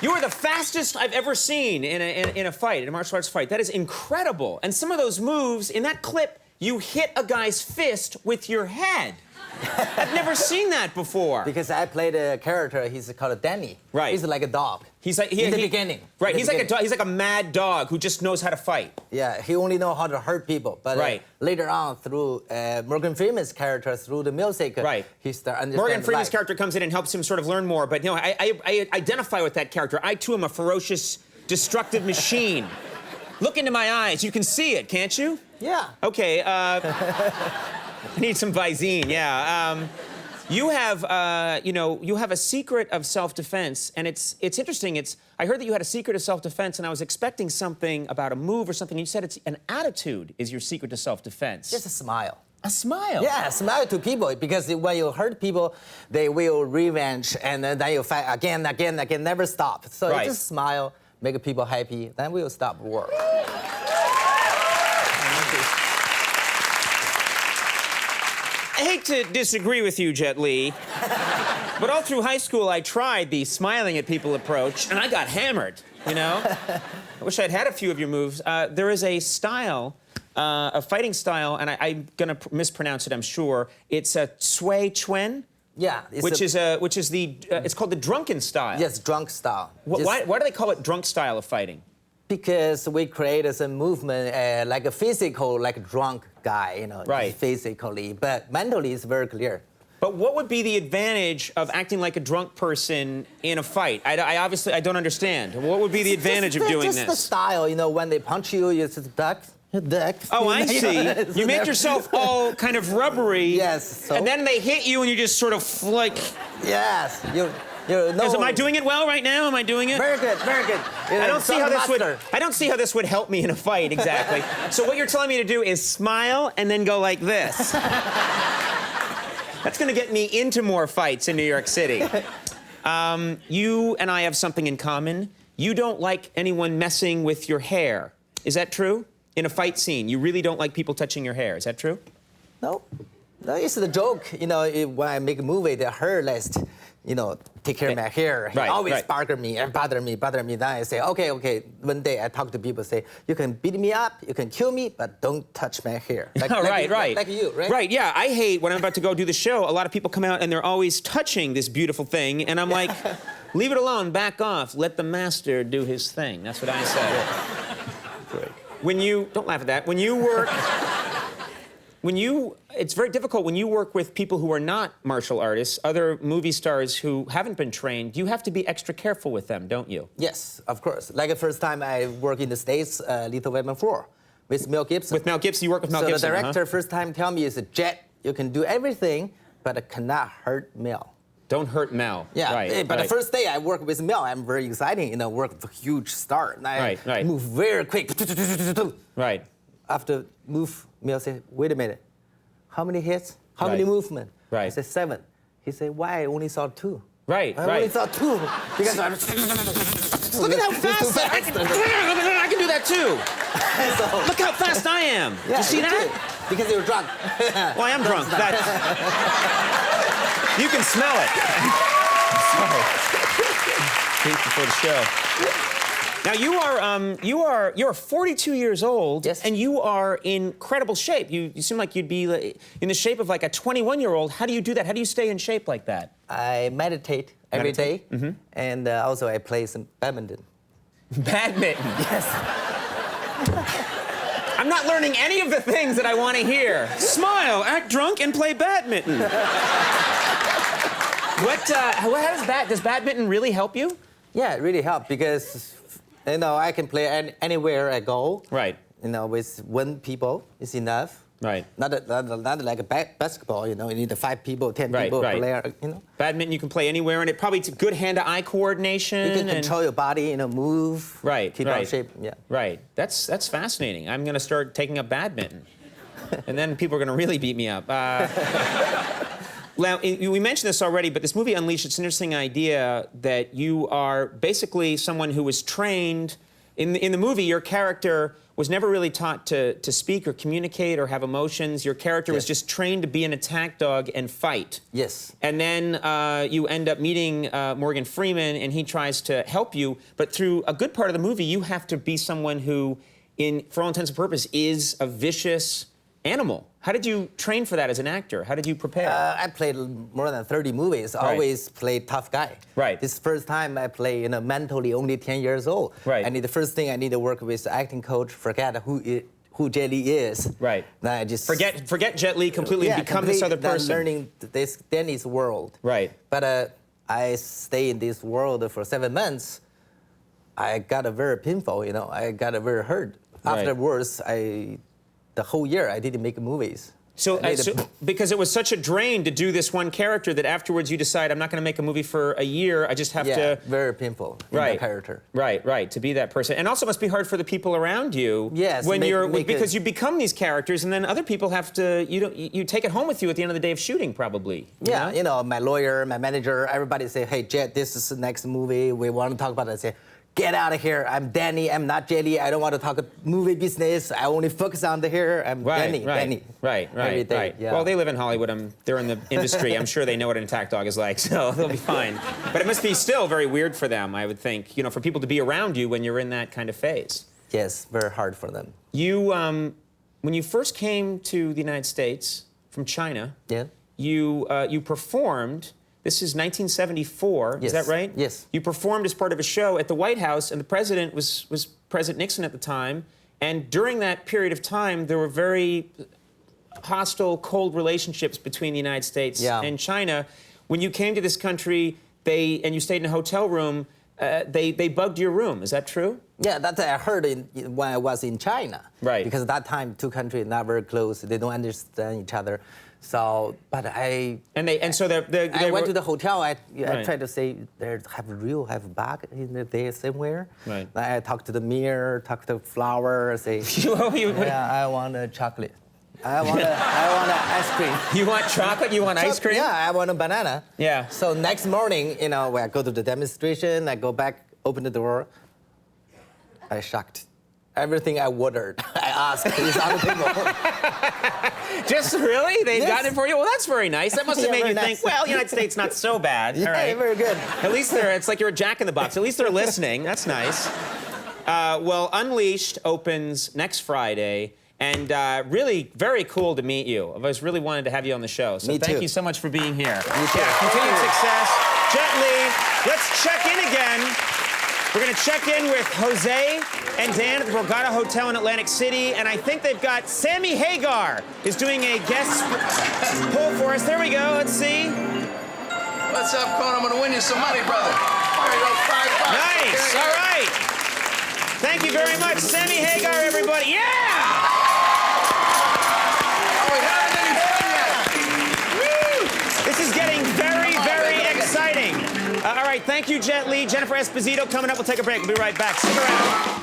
You are the fastest I've ever seen in a fight, in a martial arts fight. That is incredible. And some of those moves, in that clip, you hit a guy's fist with your head. I've never seen that before. Because I played a character, he's called Danny. Right. He's like a dog. He's like in the beginning. Right. He's like a dog. He's like a mad dog who just knows how to fight. Yeah. He only knows how to hurt people. But right. Later on, through Morgan Freeman's character, through the music, right. He starts understanding. Morgan Freeman's character comes in and helps him sort of learn more. But you know, I identify with that character. I too am a ferocious, destructive machine. Look into my eyes. You can see it, can't you? Yeah. Okay. I need some Visine. Yeah. You have, you have a secret of self-defense, and it's interesting. I heard that you had a secret of self-defense, and I was expecting something about a move or something. You said it's an attitude is your secret to self-defense. Just a smile. A smile? Yeah, smile to people, because when you hurt people, they will revenge, and then you fight again, never stop. So right. Just smile, make people happy, then we'll stop war. I hate to disagree with you, Jet Li, but all through high school, I tried the smiling at people approach, and I got hammered, you know? I wish I'd had a few of your moves. There is a style, a fighting style, and I'm gonna mispronounce it, I'm sure. It's a Sui Chuen? Yeah. It's called the drunken style. Yes, drunk style. Why do they call it drunk style of fighting? Because we created a movement like a physical, like a drunk guy, you know, right. Physically, but mentally it's very clear. But what would be the advantage of acting like a drunk person in a fight? I obviously don't understand. What would be the advantage of doing this? Just the style, you know, when they punch you, you just duck. Oh, I see. You make yourself all kind of rubbery. Yes. So? And then they hit you and you just sort of like... Yes. Am I doing it well right now? Am I doing it? Very good, very good. I don't see how this would help me in a fight, exactly. So what you're telling me to do is smile and then go like this. That's gonna get me into more fights in New York City. You and I have something in common. You don't like anyone messing with your hair. Is that true? In a fight scene, you really don't like people touching your hair. Is that true? No. No, it's the joke. You know, when I make a movie, the hair list, you know, take care of my hair. Right, he always right. bother me. Then I say, okay. One day I talk to people, say, you can beat me up, you can kill me, but don't touch my hair. Like you, right? Right, yeah. I hate when I'm about to go do the show, a lot of people come out and they're always touching this beautiful thing, and I'm like, leave it alone, back off, let the master do his thing. That's what I say. Great. Don't laugh at that. It's very difficult when you work with people who are not martial artists, other movie stars who haven't been trained, you have to be extra careful with them, don't you? Yes, of course. Like the first time I worked in the States, Lethal Weapon 4, with Mel Gibson. With Mel Gibson, you work with Mel Gibson, So the director first time tell me, is Jet, you can do everything, but it cannot hurt Mel. Don't hurt Mel. Yeah, right, but the first day I work with Mel, I'm very exciting, you know, work with a huge star. And I move very quick. Right. After move, Mel said, wait a minute. How many hits? How many movements? Right. I said 7. He said, why I only saw 2? Right, I only saw 2. Because look at how fast I can do that too. So, look how fast I am. Yeah, you see that? Because you're drunk. Well, I am drunk. You can smell it. Sorry. Before the show. Now you're 42 years old, yes. And you are in incredible shape. You seem like you'd be in the shape of like a 21-year-old. How do you do that? How do you stay in shape like that? I meditate every day, and also I play some badminton. Badminton? Yes. I'm not learning any of the things that I want to hear. Smile, act drunk, and play badminton. Does badminton really help you? Yeah, it really helps because, you know, I can play anywhere I go. Right. You know, with 1 people is enough. Right. Not like a basketball, you know, you need 5 people, 10 people player, you know. Badminton you can play anywhere, and it's good hand-to-eye coordination. You can control your body, you know, move. Right, keep out shape, yeah. Right. That's fascinating. I'm going to start taking up badminton. And then people are going to really beat me up. Now, we mentioned this already, but this movie Unleashed, it's an interesting idea that you are basically someone who was trained In the movie, your character was never really taught to speak or communicate or have emotions. Your character was just trained to be an attack dog and fight. Yes. And then you end up meeting Morgan Freeman, and he tries to help you. But through a good part of the movie, you have to be someone who, for all intents and purposes, is a vicious animal. How did you train for that as an actor? How did you prepare? I played more than 30 movies. Right. Always played tough guy. Right. This first time I play, mentally only 10 years old. Right. And the first thing I need to work with acting coach, forget who Jet Li is. Right. Then I just forget Jet Li completely and become this other person. Learning this Danny's world. Right. But I stay in this world for 7 months. I got a very painful, I got a very hurt. Right. Afterwards, the whole year I didn't make movies. So because it was such a drain to do this one character that afterwards you decide, I'm not going to make a movie for a year. I just have to. Very painful. Right. In the character. Right. To be that person, and also must be hard for the people around you. Yes. When because you become these characters, and then other people have to. You take it home with you at the end of the day of shooting, probably. Yeah. My lawyer, my manager, everybody say, hey, Jet, this is the next movie. We want to talk about it. I say, get out of here. I'm Danny. I'm not Jelly. I don't want to talk movie business. I only focus on the here. I'm Danny. Right. Every day, yeah. Well, they live in Hollywood. They're in the industry. I'm sure they know what an attack dog is like, so they'll be fine. But it must be still very weird for them, I would think, for people to be around you when you're in that kind of phase. Yes, very hard for them. You, when you first came to the United States from China, you performed. This is 1974, yes. Is that right? Yes. You performed as part of a show at the White House, and the president was President Nixon at the time. And during that period of time, there were very hostile, cold relationships between the United States and China. When you came to this country, and you stayed in a hotel room, they bugged your room. Is that true? Yeah, that I heard when I was in China. Right. Because at that time, two countries not very close. They don't understand each other. So, but I went to the hotel. I tried to say have bug in there somewhere. Right. I talked to the mirror, talked to the flower. Say, I want a chocolate. I want ice cream. You want chocolate? You want ice cream? Yeah, I want a banana. Yeah. So next morning, when I go to the demonstration, I go back, open the door. I shocked. Everything I ordered, I asked is on the table. Just really? They've gotten it for you? Well, that's very nice. That must have made you think, well, United States, not so bad. Yeah, all right. Very good. At least it's like you're a jack in the box. At least they're listening. That's nice. Well, Unleashed opens next Friday. And really very cool to meet you. I was really wanted to have you on the show. So thank you so much for being here. You too. Yeah, continued success. Jet Li, let's check in again. We're going to check in with Jose and Dan at the Borgata Hotel in Atlantic City. And I think they've got Sammy Hagar is doing a guest poll for us. There we go. Let's see. What's up, Conan? I'm going to win you some money, brother. There you go, $5. Nice. All right. Thank you very much. Sammy Hagar, everybody. Yeah! This is getting very, very exciting. All right, thank you, Jet Li. Jennifer Esposito coming up. We'll take a break. We'll be right back. Stick around.